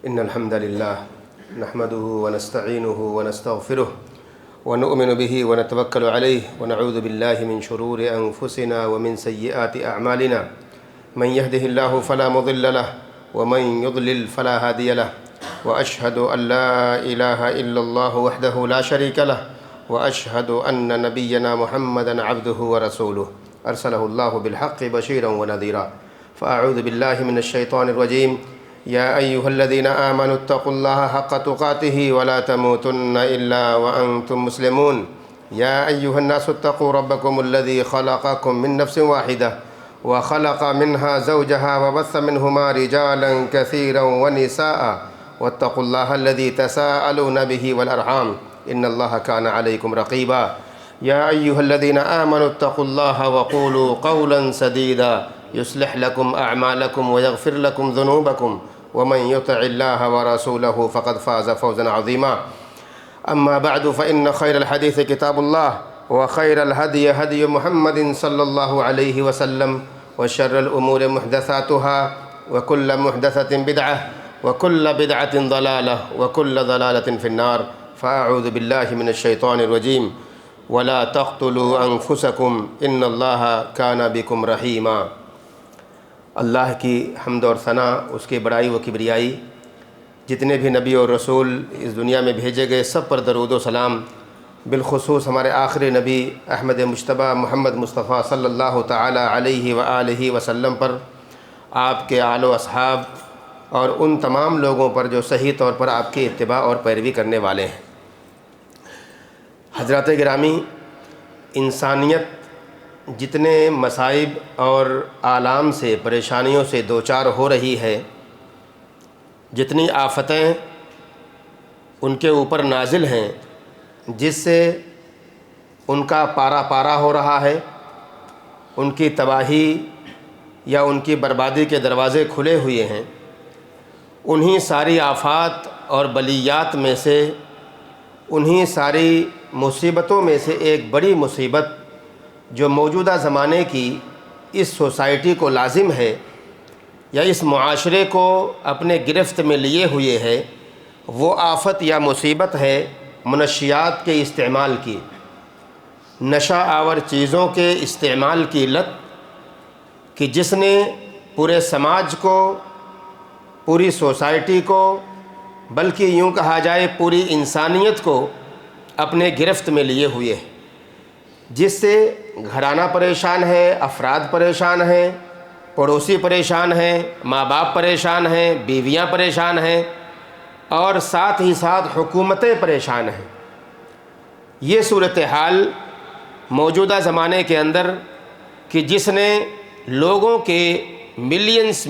إن الحمد لله نحمده ونستعينه ونستغفره ونؤمن به ونتوكل عليه ونعوذ بالله من شرور أنفسنا ومن سيئات أعمالنا من يهده الله فلا مضل له ومن يضلل فلا هادي له وأشهد أن لا إله إلا الله وحده لا شريك له وأشهد أن نبينا محمدا عبده ورسوله أرسله الله بالحق بشيرا ونذيرا فأعوذ بالله من الشيطان الرجيم يا أيها الذين آمنوا اتقوا الله حق تقاته ولا تموتن إلا وأنتم مسلمون يا أيها الناس اتقوا ربكم الذي خلقكم من نفس واحدة وخلق منها زوجها وبث منهما رجالا كثيرا ونساء واتقوا الله الذي تساءلون به والأرحام إن الله كان عليكم رقيبا يا أيها الذين آمنوا اتقوا الله وقولوا قولا سديدا يصلح لكم أعمالكم ويغفر لكم ذنوبكم ومن يطع الله ورسوله فقد فاز فوزا عظيما أما بعد فإن خير الحديث كتاب الله وخير الهدي هدي محمد صلى الله عليه وسلم وشر الأمور محدثاتها وكل محدثة بدعة وكل بدعة ضلالة وكل ضلالة في النار فأعوذ بالله من الشيطان الرجيم ولا تقتلوا أنفسكم إن الله كان بكم رحيما۔ اللہ کی حمد اور ثنا، اس کی بڑائی و کبریائی، جتنے بھی نبی اور رسول اس دنیا میں بھیجے گئے سب پر درود و سلام، بالخصوص ہمارے آخری نبی احمد مجتبیٰ محمد مصطفیٰ صلی اللہ تعالی علیہ وآلہ وسلم پر، آپ کے آل و اصحاب اور ان تمام لوگوں پر جو صحیح طور پر آپ کی اتباع اور پیروی کرنے والے ہیں۔ حضرات گرامی، انسانیت جتنے مصائب اور آلام سے، پریشانیوں سے دوچار ہو رہی ہے، جتنی آفتیں ان کے اوپر نازل ہیں، جس سے ان کا پارا پارا ہو رہا ہے، ان کی تباہی یا ان کی بربادی کے دروازے کھلے ہوئے ہیں، انہی ساری آفات اور بلیات میں سے، انہی ساری مصیبتوں میں سے ایک بڑی مصیبت جو موجودہ زمانے کی اس سوسائٹی کو لازم ہے یا اس معاشرے کو اپنے گرفت میں لیے ہوئے ہے، وہ آفت یا مصیبت ہے منشیات کے استعمال کی، نشہ آور چیزوں کے استعمال کی لت، کہ جس نے پورے سماج کو، پوری سوسائٹی کو، بلکہ یوں کہا جائے پوری انسانیت کو اپنے گرفت میں لیے ہوئے ہے، جس سے گھرانہ پریشان ہے، افراد پریشان ہیں، پڑوسی پریشان ہیں، ماں باپ پریشان ہیں، بیویاں پریشان ہیں، اور ساتھ ہی ساتھ حکومتیں پریشان ہیں۔ یہ صورتحال موجودہ زمانے کے اندر کہ جس نے لوگوں کے ملینز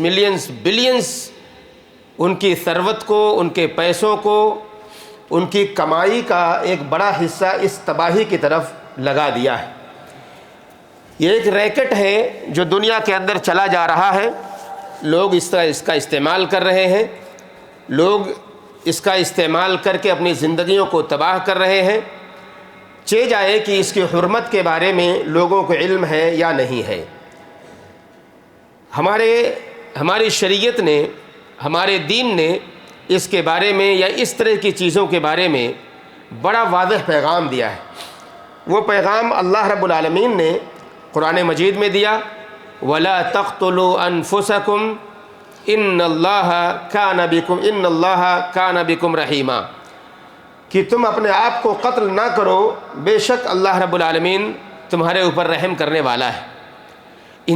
بلینز ان کی ثروت کو، ان کے پیسوں کو، ان کی کمائی کا ایک بڑا حصہ اس تباہی کی طرف لگا دیا ہے۔ یہ ایک ریکٹ ہے جو دنیا کے اندر چلا جا رہا ہے، لوگ اس کا استعمال کر رہے ہیں، لوگ اس کا استعمال کر کے اپنی زندگیوں کو تباہ کر رہے ہیں، چہ جائے کہ اس کی حرمت کے بارے میں لوگوں کو علم ہے یا نہیں ہے۔ ہماری شریعت نے، ہمارے دین نے اس کے بارے میں یا اس طرح کی چیزوں کے بارے میں بڑا واضح پیغام دیا ہے۔ وہ پیغام اللہ رب العالمین نے قرآن مجید میں دیا، وَلَا تَقْتُلُوا أَنفُسَكُمْ إِنَّ اللَّهَ كَانَ بِكُمْ رَحِيمًا، کہ تم اپنے آپ کو قتل نہ کرو، بے شک اللہ رب العالمین تمہارے اوپر رحم کرنے والا ہے۔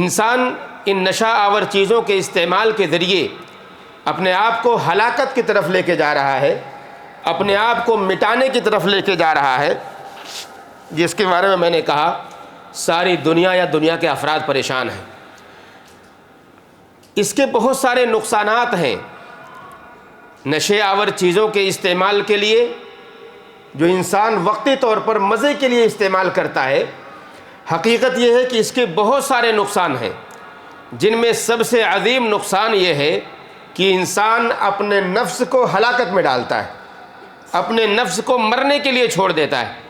انسان ان نشہ آور چیزوں کے استعمال کے ذریعے اپنے آپ کو ہلاکت کی طرف لے کے جا رہا ہے، اپنے آپ کو مٹانے کی طرف لے کے جا رہا ہے، جس کے بارے میں نے کہا ساری دنیا یا دنیا کے افراد پریشان ہیں۔ اس کے بہت سارے نقصانات ہیں۔ نشے آور چیزوں کے استعمال کے لیے جو انسان وقتی طور پر مزے کے لیے استعمال کرتا ہے، حقیقت یہ ہے کہ اس کے بہت سارے نقصان ہیں، جن میں سب سے عظیم نقصان یہ ہے کہ انسان اپنے نفس کو ہلاکت میں ڈالتا ہے، اپنے نفس کو مرنے کے لیے چھوڑ دیتا ہے۔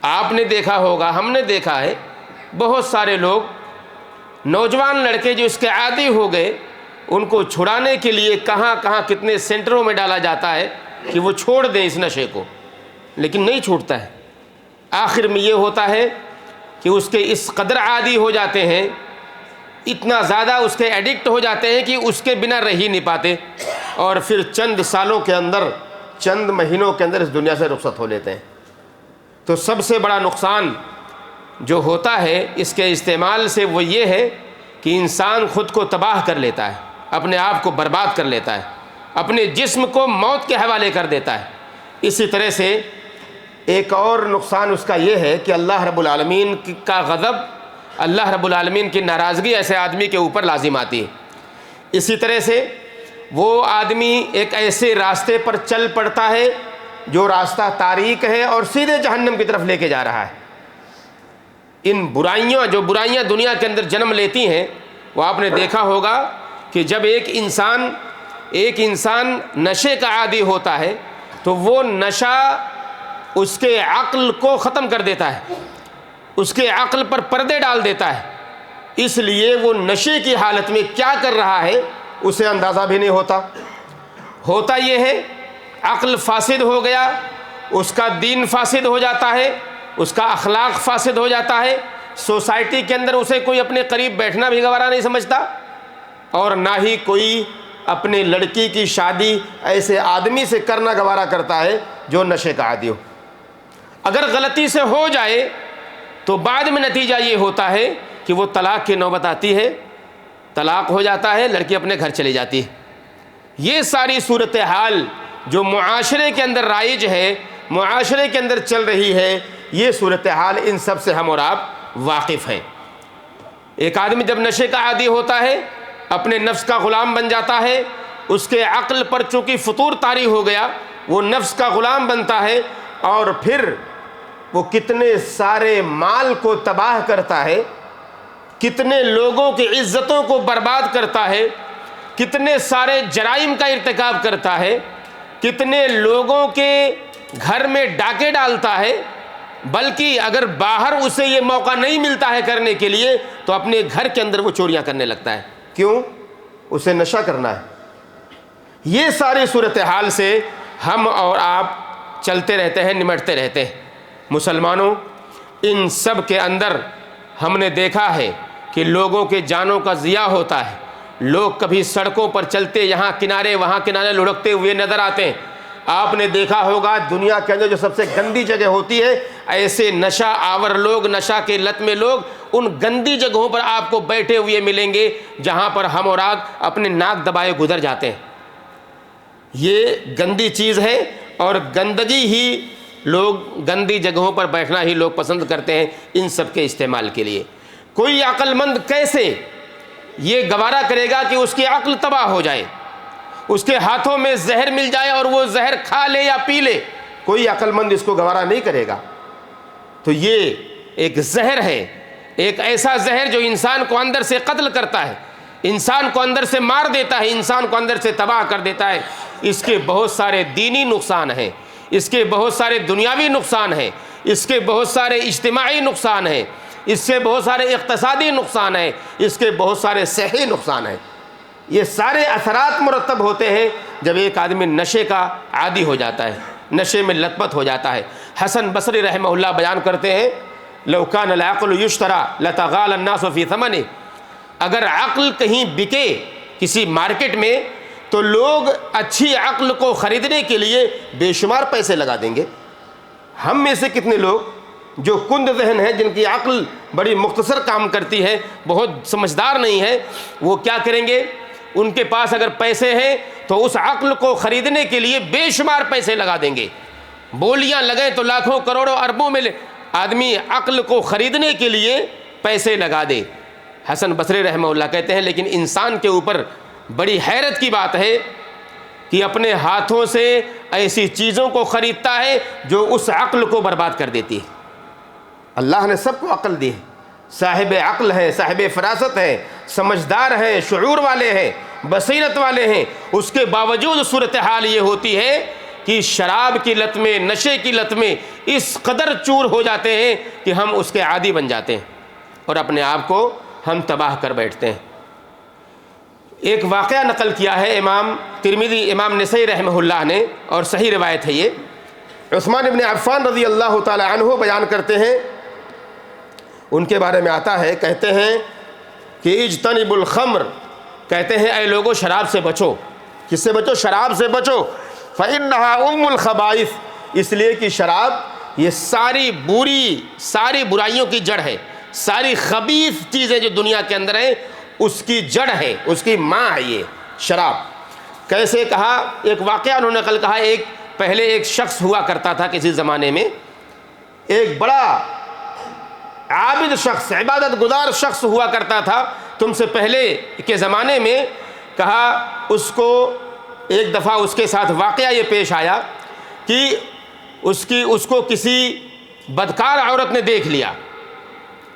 آپ نے دیکھا ہوگا، ہم نے دیکھا ہے، بہت سارے لوگ نوجوان لڑکے جو اس کے عادی ہو گئے، ان کو چھڑانے کے لیے کہاں کہاں کتنے سینٹروں میں ڈالا جاتا ہے کہ وہ چھوڑ دیں اس نشے کو، لیکن نہیں چھوٹتا ہے۔ آخر میں یہ ہوتا ہے کہ اس کے اس قدر عادی ہو جاتے ہیں، اتنا زیادہ اس کے ایڈکٹ ہو جاتے ہیں کہ اس کے بنا رہ ہی نہیں پاتے، اور پھر چند سالوں کے اندر، چند مہینوں کے اندر اس دنیا سے رخصت ہو لیتے ہیں۔ تو سب سے بڑا نقصان جو ہوتا ہے اس کے استعمال سے وہ یہ ہے کہ انسان خود کو تباہ کر لیتا ہے، اپنے آپ کو برباد کر لیتا ہے، اپنے جسم کو موت کے حوالے کر دیتا ہے۔ اسی طرح سے ایک اور نقصان اس کا یہ ہے کہ اللہ رب العالمین کا غضب، اللہ رب العالمین کی ناراضگی ایسے آدمی کے اوپر لازم آتی ہے۔ اسی طرح سے وہ آدمی ایک ایسے راستے پر چل پڑتا ہے جو راستہ تاریک ہے اور سیدھے جہنم کی طرف لے کے جا رہا ہے۔ ان برائیاں، جو برائیاں دنیا کے اندر جنم لیتی ہیں، وہ آپ نے دیکھا ہوگا کہ جب ایک انسان نشے کا عادی ہوتا ہے تو وہ نشہ اس کے عقل کو ختم کر دیتا ہے، اس کے عقل پر پردے ڈال دیتا ہے، اس لیے وہ نشے کی حالت میں کیا کر رہا ہے اسے اندازہ بھی نہیں ہوتا یہ ہے عقل فاسد ہو گیا، اس کا دین فاسد ہو جاتا ہے، اس کا اخلاق فاسد ہو جاتا ہے، سوسائٹی کے اندر اسے کوئی اپنے قریب بیٹھنا بھی گوارا نہیں سمجھتا، اور نہ ہی کوئی اپنے لڑکی کی شادی ایسے آدمی سے کرنا گوارا کرتا ہے جو نشے کا عادی ہو۔ اگر غلطی سے ہو جائے تو بعد میں نتیجہ یہ ہوتا ہے کہ وہ طلاق کی نوبت آتی ہے، طلاق ہو جاتا ہے، لڑکی اپنے گھر چلی جاتی ہے۔ یہ ساری صورتحال جو معاشرے کے اندر رائج ہے، معاشرے کے اندر چل رہی ہے، یہ صورتحال ان سب سے ہم اور آپ واقف ہیں۔ ایک آدمی جب نشے کا عادی ہوتا ہے، اپنے نفس کا غلام بن جاتا ہے، اس کے عقل پر چونکہ فطور طاری ہو گیا، وہ نفس کا غلام بنتا ہے، اور پھر وہ کتنے سارے مال کو تباہ کرتا ہے، کتنے لوگوں کی عزتوں کو برباد کرتا ہے، کتنے سارے جرائم کا ارتکاب کرتا ہے، کتنے لوگوں کے گھر میں ڈاکے ڈالتا ہے، بلکہ اگر باہر اسے یہ موقع نہیں ملتا ہے کرنے کے لیے تو اپنے گھر کے اندر وہ چوریاں کرنے لگتا ہے۔ کیوں؟ اسے نشہ کرنا ہے۔ یہ ساری صورتحال سے ہم اور آپ چلتے رہتے ہیں، نمٹتے رہتے ہیں۔ مسلمانوں، ان سب کے اندر ہم نے دیکھا ہے کہ لوگوں کے جانوں کا ضیاع ہوتا ہے، لوگ کبھی سڑکوں پر چلتے یہاں کنارے وہاں کنارے لڑکتے ہوئے نظر آتے ہیں۔ آپ نے دیکھا ہوگا دنیا کے اندر جو سب سے گندی جگہ ہوتی ہے، ایسے نشہ آور لوگ، نشہ کے لت میں لوگ ان گندی جگہوں پر آپ کو بیٹھے ہوئے ملیں گے جہاں پر ہم اور آپ اپنے ناک دبائے گزر جاتے ہیں۔ یہ گندی چیز ہے، اور گندگی ہی لوگ، گندی جگہوں پر بیٹھنا ہی لوگ پسند کرتے ہیں ان سب کے استعمال کے لیے۔ کوئی عقل مند کیسے یہ گوارا کرے گا کہ اس کی عقل تباہ ہو جائے، اس کے ہاتھوں میں زہر مل جائے اور وہ زہر کھا لے یا پی لے؟ کوئی عقل مند اس کو گوارا نہیں کرے گا۔ تو یہ ایک زہر ہے، ایک ایسا زہر جو انسان کو اندر سے قتل کرتا ہے، انسان کو اندر سے مار دیتا ہے، انسان کو اندر سے تباہ کر دیتا ہے۔ اس کے بہت سارے دینی نقصان ہیں، اس کے بہت سارے دنیاوی نقصان ہیں، اس کے بہت سارے اجتماعی نقصان ہیں، اس سے بہت سارے اقتصادی نقصان ہیں، اس کے بہت سارے صحی نقصان ہیں۔ یہ سارے اثرات مرتب ہوتے ہیں جب ایک آدمی نشے کا عادی ہو جاتا ہے، نشے میں لت پت ہو جاتا ہے۔ حسن بصری رحمہ اللہ بیان کرتے ہیں، لو کان العقل یشترى لتغال الناس فی ثمنه، اگر عقل کہیں بکے کسی مارکیٹ میں تو لوگ اچھی عقل کو خریدنے کے لیے بے شمار پیسے لگا دیں گے۔ ہم میں سے کتنے لوگ جو کند ذہن ہیں، جن کی عقل بڑی مختصر کام کرتی ہے، بہت سمجھدار نہیں ہے، وہ کیا کریں گے؟ ان کے پاس اگر پیسے ہیں تو اس عقل کو خریدنے کے لیے بے شمار پیسے لگا دیں گے۔ بولیاں لگیں تو لاکھوں کروڑوں اربوں میں آدمی عقل کو خریدنے کے لیے پیسے لگا دے۔ حسن بصری رحمہ اللہ کہتے ہیں لیکن انسان کے اوپر بڑی حیرت کی بات ہے کہ اپنے ہاتھوں سے ایسی چیزوں کو خریدتا ہے جو اس عقل کو برباد کر دیتی ہے۔ اللہ نے سب کو عقل دی ہے، صاحب عقل ہے، صاحب فراست ہے، سمجھدار ہیں، شعور والے ہیں، بصیرت والے ہیں، اس کے باوجود صورتحال یہ ہوتی ہے کہ شراب کی لت میں، نشے کی لت میں اس قدر چور ہو جاتے ہیں کہ ہم اس کے عادی بن جاتے ہیں اور اپنے آپ کو ہم تباہ کر بیٹھتے ہیں۔ ایک واقعہ نقل کیا ہے امام ترمذی، امام نسائی رحمہ اللہ نے، اور صحیح روایت ہے یہ۔ عثمان ابن عفان رضی اللہ تعالی عنہ بیان کرتے ہیں، ان کے بارے میں آتا ہے، کہتے ہیں کہ اجتنبوا الخمر، کہتے ہیں اے لوگوں شراب سے بچو۔ کس سے بچو؟ شراب سے بچو۔ فإنها ام الخبائث، اس لیے کہ شراب یہ ساری برائیوں کی جڑ ہے، ساری خبیث چیزیں جو دنیا کے اندر ہیں اس کی جڑ ہے، اس کی ماں ہے یہ شراب۔ کیسے؟ کہا، ایک واقعہ انہوں نے نقل کہا، پہلے ایک شخص ہوا کرتا تھا کسی زمانے میں، ایک بڑا عابد شخص، عبادت گزار شخص ہوا کرتا تھا تم سے پہلے کے زمانے میں۔ کہا اس کو ایک دفعہ اس کے ساتھ واقعہ یہ پیش آیا کہ اس کو کسی بدکار عورت نے دیکھ لیا،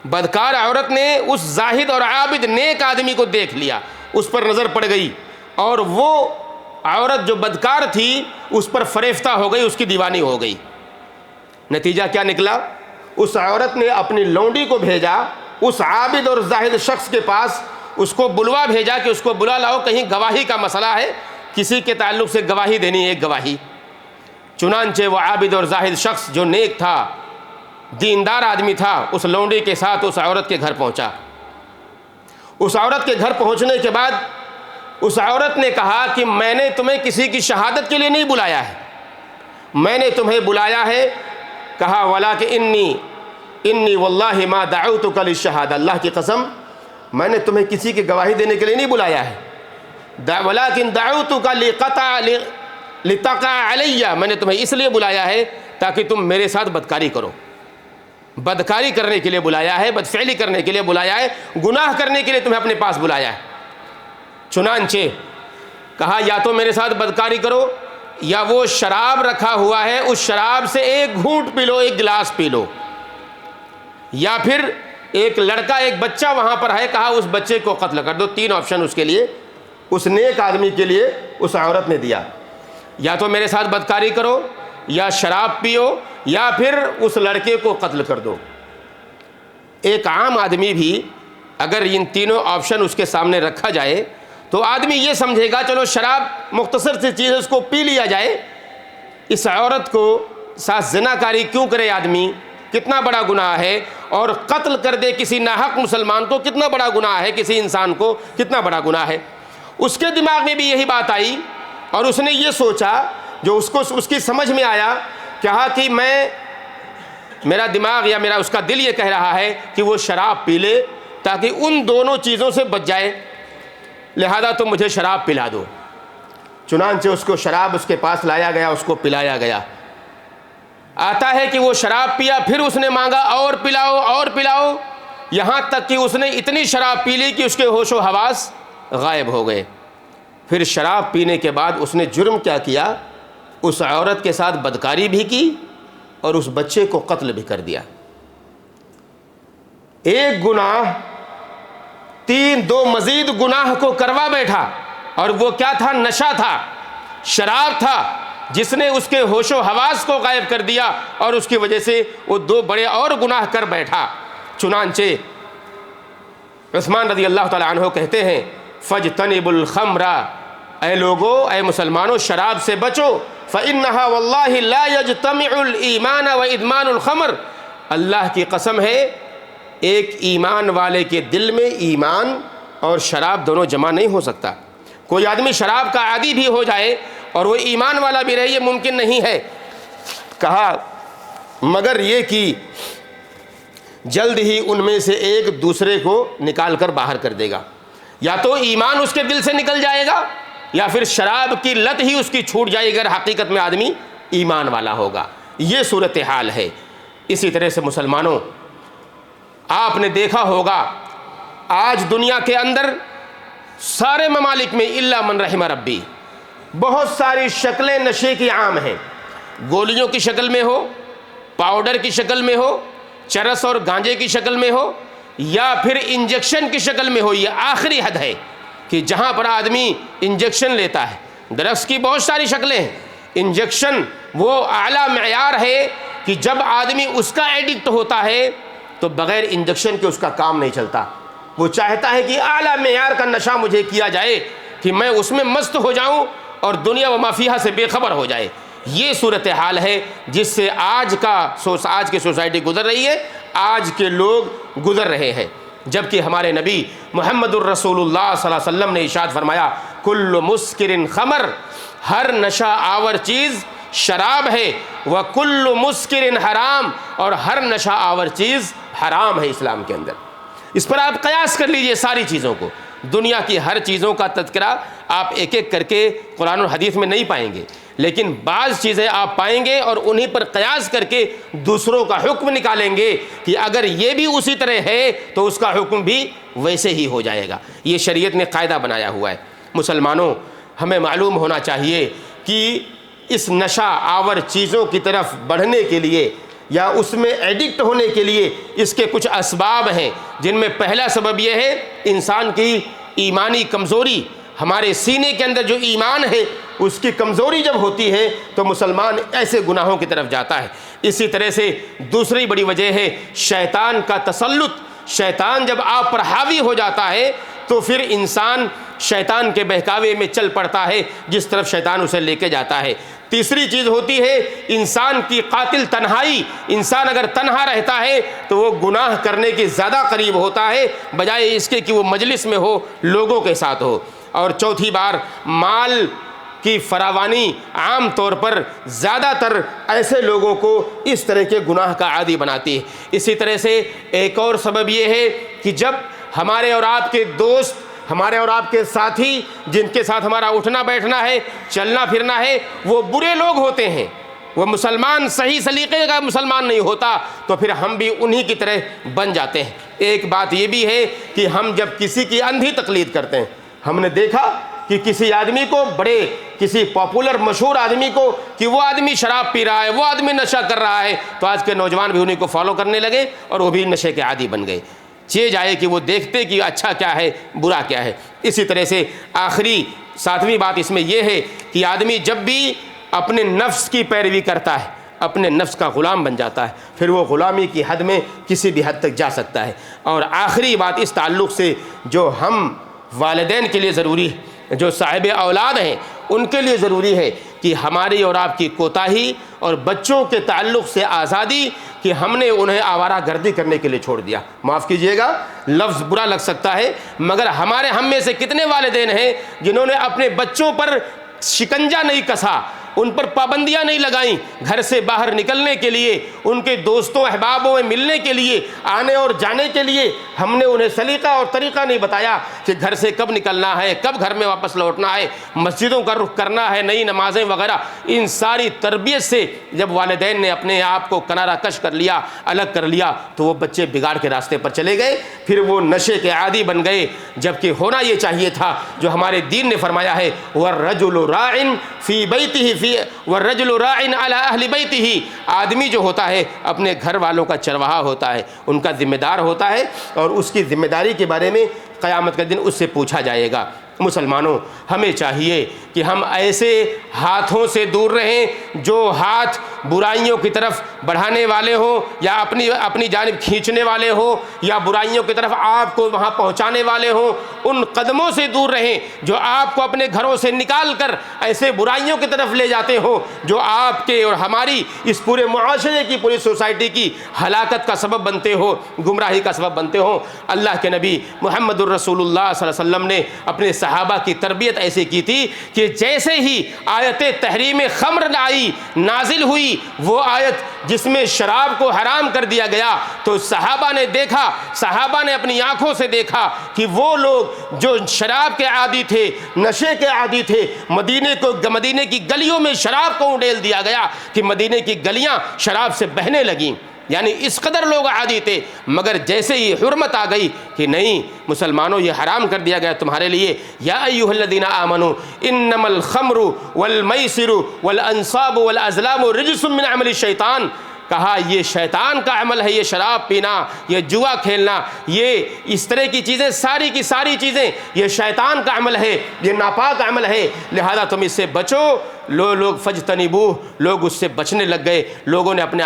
بدکار عورت نے اس زاہد اور عابد نیک آدمی کو دیکھ لیا، اس پر نظر پڑ گئی، اور وہ عورت جو بدکار تھی اس پر فریفتہ ہو گئی، اس کی دیوانی ہو گئی۔ نتیجہ کیا نکلا؟ اس عورت نے اپنی لونڈی کو بھیجا اس عابد اور زاہد شخص کے پاس، اس کو بلوا بھیجا کہ اس کو بلا لاؤ، کہیں گواہی کا مسئلہ ہے، کسی کے تعلق سے گواہی دینی ہے، ایک گواہی۔ چنانچہ وہ عابد اور زاہد شخص جو نیک تھا، دیندار آدمی تھا، اس لونڈی کے ساتھ اس عورت کے گھر پہنچا۔ اس عورت کے گھر پہنچنے کے بعد اس عورت نے کہا کہ میں نے تمہیں کسی کی شہادت کے لیے نہیں بلایا ہے، میں نے تمہیں بلایا ہے، کہا وَلَٰكِنْ انی واللہ ما دعوتک للشہادہ، اللہ کی قسم میں نے تمہیں کسی کی گواہی دینے کے لیے نہیں بلایا ہے، وَلَٰكِنْ دعوتک لتقع علی، میں نے تمہیں اس لیے بلایا ہے تاکہ تم میرے ساتھ بدکاری کرو، بدکاری کرنے کے لیے بلایا ہے، بدفعلی کرنے کے لیے بلایا ہے، گناہ کرنے کے لیے تمہیں اپنے پاس بلایا ہے۔ چنانچہ کہا یا تو میرے ساتھ بدکاری کرو، یا وہ شراب رکھا ہوا ہے اس شراب سے ایک گھونٹ پی لو، ایک گلاس پی لو، یا پھر ایک لڑکا، ایک بچہ وہاں پر ہے، کہا اس بچے کو قتل کر دو۔ تین آپشن اس کے لیے، اس نیک آدمی کے لیے اس عورت نے دیا، یا تو میرے ساتھ بدکاری کرو، یا شراب پیو، یا پھر اس لڑکے کو قتل کر دو۔ ایک عام آدمی بھی اگر ان تینوں آپشن اس کے سامنے رکھا جائے تو آدمی یہ سمجھے گا چلو شراب مختصر سی چیز ہے، اس کو پی لیا جائے، اس عورت کو ساتھ زناکاری کیوں کرے آدمی، کتنا بڑا گناہ ہے، اور قتل کر دے کسی ناحق مسلمان کو کتنا بڑا گناہ ہے، کسی انسان کو کتنا بڑا گناہ ہے۔ اس کے دماغ میں بھی یہی بات آئی، اور اس نے یہ سوچا، جو اس کی سمجھ میں آیا، کہا کہ میرا دماغ یا اس کا دل یہ کہہ رہا ہے کہ وہ شراب پی لے تاکہ ان دونوں چیزوں سے بچ جائے، لہذا تم مجھے شراب پلا دو۔ چنانچہ اس کو شراب اس کے پاس لایا گیا، اس کو پلایا گیا۔ آتا ہے کہ وہ شراب پیا، پھر اس نے مانگا اور پلاؤ اور پلاؤ، یہاں تک کہ اس نے اتنی شراب پی لی کہ اس کے ہوش و حواس غائب ہو گئے۔ پھر شراب پینے کے بعد اس نے جرم کیا کیا؟ اس عورت کے ساتھ بدکاری بھی کی اور اس بچے کو قتل بھی کر دیا۔ ایک گناہ دو مزید گناہ کو کروا بیٹھا، اور وہ کیا تھا؟ نشہ تھا، شراب تھا، جس نے اس کے ہوش و حواس کو غائب کر دیا، اور اس کی وجہ سے وہ دو بڑے اور گناہ کر بیٹھا۔ چنانچہ عثمان رضی اللہ تعالی عنہ کہتے ہیں فَاجْتَنِبُوا الْخَمْرَ، اے لوگو، اے مسلمانوں، شراب سے بچو، فَإِنَّهَا وَاللَّهِ لَا يَجْتَمِعُ الْإِيمَانَ وَإِدْمَانُ الْخَمْرِ، اللہ کی قسم ہے ایک ایمان والے کے دل میں ایمان اور شراب دونوں جمع نہیں ہو سکتا۔ کوئی آدمی شراب کا عادی بھی ہو جائے اور وہ ایمان والا بھی رہے، یہ ممکن نہیں ہے۔ کہا مگر یہ کہ جلد ہی ان میں سے ایک دوسرے کو نکال کر باہر کر دے گا، یا تو ایمان اس کے دل سے نکل جائے گا، یا پھر شراب کی لت ہی اس کی چھوٹ جائے گی، اگر حقیقت میں آدمی ایمان والا ہوگا۔ یہ صورتحال ہے۔ اسی طرح سے مسلمانوں، آپ نے دیکھا ہوگا آج دنیا کے اندر سارے ممالک میں الا من رحم ربی بہت ساری شکلیں نشے کی عام ہیں، گولیوں کی شکل میں ہو، پاؤڈر کی شکل میں ہو، چرس اور گانجے کی شکل میں ہو، یا پھر انجیکشن کی شکل میں ہو۔ یہ آخری حد ہے کہ جہاں پر آدمی انجیکشن لیتا ہے۔ ڈرگس کی بہت ساری شکلیں ہیں، انجیکشن وہ اعلیٰ معیار ہے کہ جب آدمی اس کا ایڈکٹ ہوتا ہے تو بغیر انجیکشن کے اس کا کام نہیں چلتا۔ وہ چاہتا ہے کہ اعلیٰ معیار کا نشہ مجھے کیا جائے کہ میں اس میں مست ہو جاؤں اور دنیا و ما فیہا سے بے خبر ہو جائے۔ یہ صورتحال ہے جس سے آج کی سوسائٹی گزر رہی ہے، آج کے لوگ گزر رہے ہیں۔ جبکہ ہمارے نبی محمد الرسول اللہ صلی اللہ علیہ وسلم نے ارشاد فرمایا کل مسکر خمر، ہر نشہ آور چیز شراب ہے، وکل مسکر حرام، اور ہر نشہ آور چیز حرام ہے اسلام کے اندر۔ اس پر آپ قیاس کر لیجئے ساری چیزوں کو، دنیا کی ہر چیزوں کا تذکرہ آپ ایک ایک کر کے قرآن و حدیث میں نہیں پائیں گے، لیکن بعض چیزیں آپ پائیں گے اور انہی پر قیاس کر کے دوسروں کا حکم نکالیں گے کہ اگر یہ بھی اسی طرح ہے تو اس کا حکم بھی ویسے ہی ہو جائے گا۔ یہ شریعت نے قاعدہ بنایا ہوا ہے۔ مسلمانوں، ہمیں معلوم ہونا چاہیے کہ اس نشہ آور چیزوں کی طرف بڑھنے کے لیے یا اس میں ایڈکٹ ہونے کے لیے اس کے کچھ اسباب ہیں، جن میں پہلا سبب یہ ہے انسان کی ایمانی کمزوری۔ ہمارے سینے کے اندر جو ایمان ہے اس کی کمزوری جب ہوتی ہے تو مسلمان ایسے گناہوں کی طرف جاتا ہے۔ اسی طرح سے دوسری بڑی وجہ ہے شیطان کا تسلط۔ شیطان جب آپ پر حاوی ہو جاتا ہے تو پھر انسان شیطان کے بہکاوے میں چل پڑتا ہے جس طرف شیطان اسے لے کے جاتا ہے۔ تیسری چیز ہوتی ہے انسان کی قاتل تنہائی۔ انسان اگر تنہا رہتا ہے تو وہ گناہ کرنے کے زیادہ قریب ہوتا ہے بجائے اس کے کہ وہ مجلس میں ہو، لوگوں کے ساتھ ہو۔ اور چوتھی بار مال کی فراوانی عام طور پر زیادہ تر ایسے لوگوں کو اس طرح کے گناہ کا عادی بناتی ہے۔ اسی طرح سے ایک اور سبب یہ ہے کہ جب ہمارے اور آپ کے دوست، ہمارے اور آپ کے ساتھی، جن کے ساتھ ہمارا اٹھنا بیٹھنا ہے، چلنا پھرنا ہے، وہ برے لوگ ہوتے ہیں، وہ مسلمان صحیح سلیقے کا مسلمان نہیں ہوتا، تو پھر ہم بھی انہی کی طرح بن جاتے ہیں۔ ایک بات یہ بھی ہے کہ ہم جب کسی کی اندھی تقلید کرتے ہیں، ہم نے دیکھا کہ کسی آدمی کو، کسی پاپولر مشہور آدمی کو، کہ وہ آدمی شراب پی رہا ہے، وہ آدمی نشہ کر رہا ہے، تو آج کے نوجوان بھی انہیں کو فالو کرنے لگے اور وہ بھی نشے کے عادی بن گئے۔ چیز آئے کہ وہ دیکھتے کہ اچھا کیا ہے، برا کیا ہے۔ اسی طرح سے آخری ساتویں بات اس میں یہ ہے کہ آدمی جب بھی اپنے نفس کی پیروی کرتا ہے، اپنے نفس کا غلام بن جاتا ہے، پھر وہ غلامی کی حد میں کسی بھی حد تک جا سکتا ہے۔ اور آخری بات اس تعلق سے جو ہم والدین کے لیے ضروری ہے، جو صاحب اولاد ہیں ان کے لیے ضروری ہے کہ ہماری اور آپ کی کوتاہی اور بچوں کے تعلق سے آزادی، کہ ہم نے انہیں آوارہ گردی کرنے کے لیے چھوڑ دیا۔ معاف کیجئے گا، لفظ برا لگ سکتا ہے، مگر ہم میں سے کتنے والدین ہیں جنہوں نے اپنے بچوں پر شکنجہ نہیں کسا، ان پر پابندیاں نہیں لگائیں، گھر سے باہر نکلنے کے لیے، ان کے دوستوں احبابوں میں ملنے کے لیے، آنے اور جانے کے لیے ہم نے انہیں سلیقہ اور طریقہ نہیں بتایا کہ گھر سے کب نکلنا ہے، کب گھر میں واپس لوٹنا ہے، مسجدوں کا رخ کرنا ہے، نئی نمازیں وغیرہ۔ ان ساری تربیت سے جب والدین نے اپنے آپ کو کنارہ کش کر لیا، الگ کر لیا، تو وہ بچے بگاڑ کے راستے پر چلے گئے، پھر وہ نشے کے عادی بن گئے۔ جبکہ ہونا یہ چاہیے تھا جو ہمارے دین نے فرمایا ہے وَالرَّجُلُ رَاعٍ فِي بَيْتِهِ وَالرَّجُلُ رَاعٍ عَلَىٰ أَهْلِ بَيْتِهِ، آدمی جو ہوتا ہے اپنے گھر والوں کا چرواہا ہوتا ہے، ان کا ذمہ دار ہوتا ہے، اور اس کی ذمہ داری کے بارے میں قیامت کے دن اس سے پوچھا جائے گا۔ مسلمانوں، ہمیں چاہیے کہ ہم ایسے ہاتھوں سے دور رہیں جو ہاتھ برائیوں کی طرف بڑھانے والے ہوں یا اپنی جانب کھینچنے والے ہوں یا برائیوں کی طرف آپ کو وہاں پہنچانے والے ہوں۔ ان قدموں سے دور رہیں جو آپ کو اپنے گھروں سے نکال کر ایسے برائیوں کی طرف لے جاتے ہوں جو آپ کے اور ہماری اس پورے معاشرے کی، پوری سوسائٹی کی ہلاکت کا سبب بنتے ہو، گمراہی کا سبب بنتے ہوں۔ اللہ کے نبی محمد الرسول اللہ صلی اللہ علیہ وسلم نے اپنے صحابہ کی تربیت ایسے کی تھی کہ جیسے ہی آیت تحریم خمر آئی، نازل ہوئی، وہ آیت جس میں شراب کو حرام کر دیا گیا، تو صحابہ نے دیکھا، صحابہ نے اپنی آنکھوں سے دیکھا کہ وہ لوگ جو شراب کے عادی تھے، نشے کے عادی تھے، مدینے کی گلیوں میں شراب کو اڈیل دیا گیا کہ مدینے کی گلیاں شراب سے بہنے لگیں، یعنی اس قدر لوگ عادی تھے۔ مگر جیسے ہی حرمت آ گئی کہ نہیں مسلمانوں یہ حرام کر دیا گیا تمہارے لیے، یا ایھا الذین آمنوا انما الخمر والمیسر والانصاب والازلام رجس من عمل الشیطان، کہا یہ شیطان کا عمل ہے، یہ شراب پینا، یہ جوا کھیلنا، یہ اس طرح کی چیزیں، ساری کی ساری چیزیں یہ شیطان کا عمل ہے، یہ ناپاک عمل ہے، لہذا تم اس سے بچو۔ لوگ فجتنبوہ، لوگ اس سے بچنے لگ گئے، لوگوں نے اپنے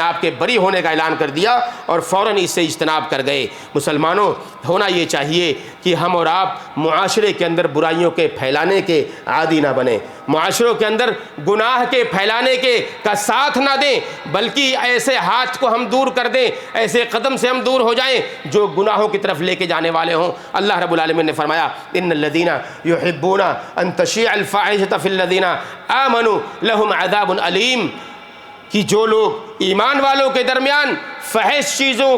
آپ کے بری ہونے کا اعلان کر دیا اور فوراً اس سے اجتناب کر گئے۔ مسلمانوں، ہونا یہ چاہیے کہ ہم اور آپ معاشرے کے اندر برائیوں کے پھیلانے کے عادی نہ بنیں، معاشروں کے اندر گناہ کے پھیلانے کا ساتھ نہ دیں، بلکہ ایسے ہاتھ کو ہم دور کر دیں، ایسے قدم سے ہم دور ہو جائیں جو گناہوں کی طرف لے کے جانے والے ہوں۔ اللہ رب العالمین نے فرمایا ان الذین یحبون ان تشیع الفاحشۃ فی الذین آمنوا لہم عذاب علیم، کہ جو لوگ ایمان والوں کے درمیان فحش چیزوں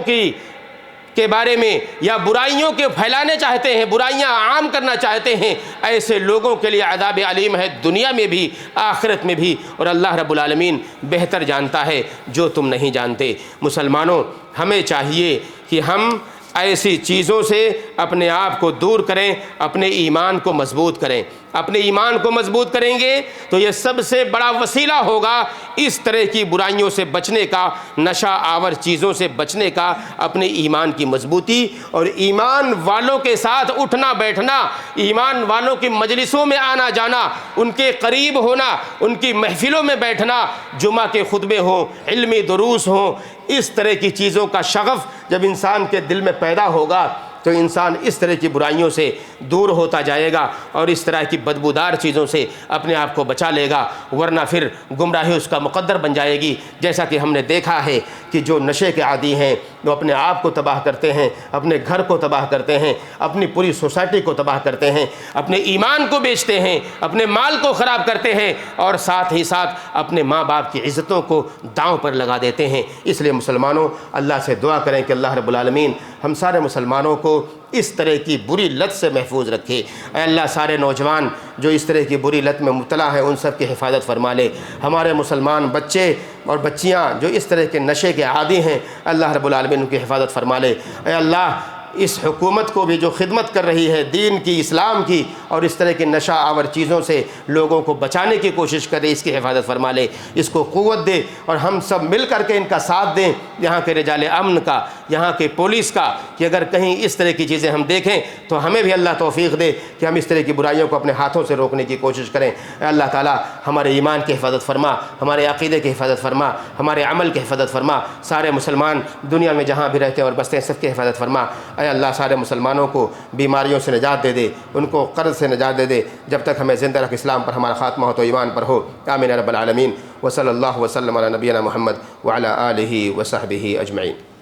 کے بارے میں یا برائیوں کے پھیلانے چاہتے ہیں، برائیاں عام کرنا چاہتے ہیں، ایسے لوگوں کے لیے عذاب علیم ہے، دنیا میں بھی آخرت میں بھی، اور اللہ رب العالمین بہتر جانتا ہے جو تم نہیں جانتے۔ مسلمانوں، ہمیں چاہیے کہ ہم ایسی چیزوں سے اپنے آپ کو دور کریں، اپنے ایمان کو مضبوط کریں۔ اپنے ایمان کو مضبوط کریں گے تو یہ سب سے بڑا وسیلہ ہوگا اس طرح کی برائیوں سے بچنے کا، نشہ آور چیزوں سے بچنے کا، اپنے ایمان کی مضبوطی اور ایمان والوں کے ساتھ اٹھنا بیٹھنا، ایمان والوں کی مجلسوں میں آنا جانا، ان کے قریب ہونا، ان کی محفلوں میں بیٹھنا، جمعہ کے خطبے ہوں، علمی دروس ہوں، اس طرح کی چیزوں کا شغف جب انسان کے دل میں پیدا ہوگا تو انسان اس طرح کی برائیوں سے دور ہوتا جائے گا اور اس طرح کی بدبودار چیزوں سے اپنے آپ کو بچا لے گا، ورنہ پھر گمراہی اس کا مقدر بن جائے گی۔ جیسا کہ ہم نے دیکھا ہے کہ جو نشے کے عادی ہیں وہ اپنے آپ کو تباہ کرتے ہیں، اپنے گھر کو تباہ کرتے ہیں، اپنی پوری سوسائٹی کو تباہ کرتے ہیں، اپنے ایمان کو بیچتے ہیں، اپنے مال کو خراب کرتے ہیں، اور ساتھ ہی ساتھ اپنے ماں باپ کی عزتوں کو داؤں پر لگا دیتے ہیں۔ اس لیے مسلمانوں، اللہ سے دعا کریں کہ اللہ رب العالمین ہم سارے مسلمانوں کو اس طرح کی بری لت سے محفوظ رکھے۔ اے اللہ، سارے نوجوان جو اس طرح کی بری لت میں مبتلا ہیں ان سب کی حفاظت فرما لے۔ ہمارے مسلمان بچے اور بچیاں جو اس طرح کے نشے کے عادی ہیں، اللہ رب العالمین ان کی حفاظت فرما لے۔ اے اللہ، اس حکومت کو بھی جو خدمت کر رہی ہے دین کی، اسلام کی، اور اس طرح کی نشہ آور چیزوں سے لوگوں کو بچانے کی کوشش کرے، اس کی حفاظت فرما لے، اس کو قوت دے، اور ہم سب مل کر کے ان کا ساتھ دیں، یہاں کے رجال امن کا، یہاں کے پولیس کا، کہ اگر کہیں اس طرح کی چیزیں ہم دیکھیں تو ہمیں بھی اللہ توفیق دے کہ ہم اس طرح کی برائیوں کو اپنے ہاتھوں سے روکنے کی کوشش کریں۔ اے اللہ تعالیٰ، ہمارے ایمان کی حفاظت فرما، ہمارے عقیدے کی حفاظت فرما، ہمارے عمل کی حفاظت فرما، سارے مسلمان دنیا میں جہاں بھی رہتے ہیں اور بستے ہیں سب کی حفاظت فرما۔ اے اللہ، سارے مسلمانوں کو بیماریوں سے نجات دے دے، ان کو قرض سے نجات دے دے، جب تک ہمیں زندہ رکھ، اسلام پر ہمارا خاتمہ ہو تو ایمان پر ہو۔ آمین رب العالمین۔ وصلی اللہ وسلم علی نبینا محمد وعلی آلہ وصحبہ اجمعین۔